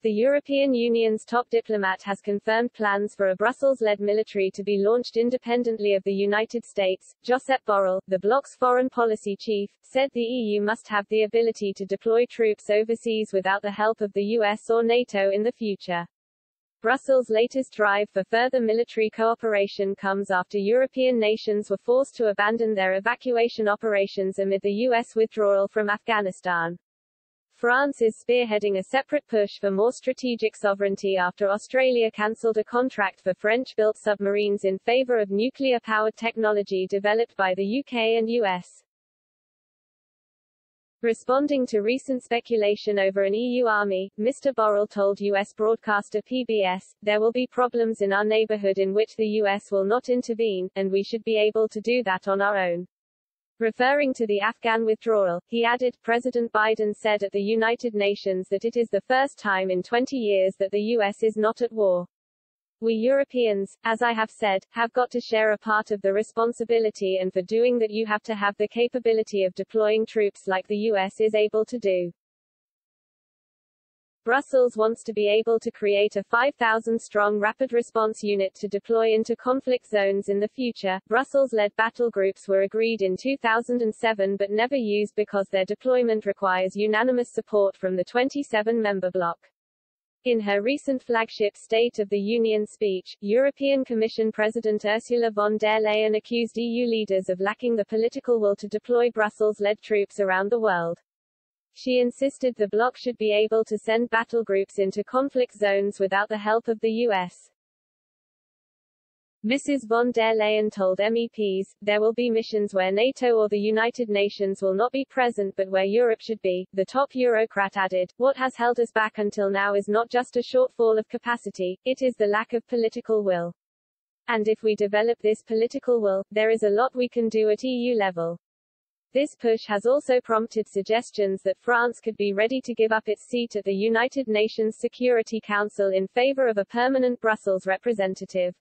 The European Union's top diplomat has confirmed plans for a Brussels-led military to be launched independently of the United States. Josep Borrell, the bloc's foreign policy chief, said the EU must have the ability to deploy troops overseas without the help of the US or NATO in the future. Brussels' latest drive for further military cooperation comes after European nations were forced to abandon their evacuation operations amid the US withdrawal from Afghanistan. France is spearheading a separate push for more strategic sovereignty after Australia cancelled a contract for French-built submarines in favour of nuclear-powered technology developed by the UK and US. Responding to recent speculation over an EU army, Mr. Borrell told US broadcaster PBS, "There will be problems in our neighborhood in which the US will not intervene, and we should be able to do that on our own." Referring to the Afghan withdrawal, he added, President Biden said at the United Nations that it is the first time in 20 years that the US is not at war. We Europeans, as I have said, have got to share a part of the responsibility, and for doing that you have to have the capability of deploying troops like the US is able to do. Brussels wants to be able to create a 5,000-strong rapid response unit to deploy into conflict zones in the future. Brussels-led battle groups were agreed in 2007 but never used because their deployment requires unanimous support from the 27-member bloc. In her recent flagship State of the Union speech, European Commission President Ursula von der Leyen accused EU leaders of lacking the political will to deploy Brussels-led troops around the world. She insisted the bloc should be able to send battle groups into conflict zones without the help of the US. Mrs. von der Leyen told MEPs, "There will be missions where NATO or the United Nations will not be present but where Europe should be." The top Eurocrat added, "What has held us back until now is not just a shortfall of capacity, it is the lack of political will. And if we develop this political will, there is a lot we can do at EU level." This push has also prompted suggestions that France could be ready to give up its seat at the United Nations Security Council in favor of a permanent Brussels representative.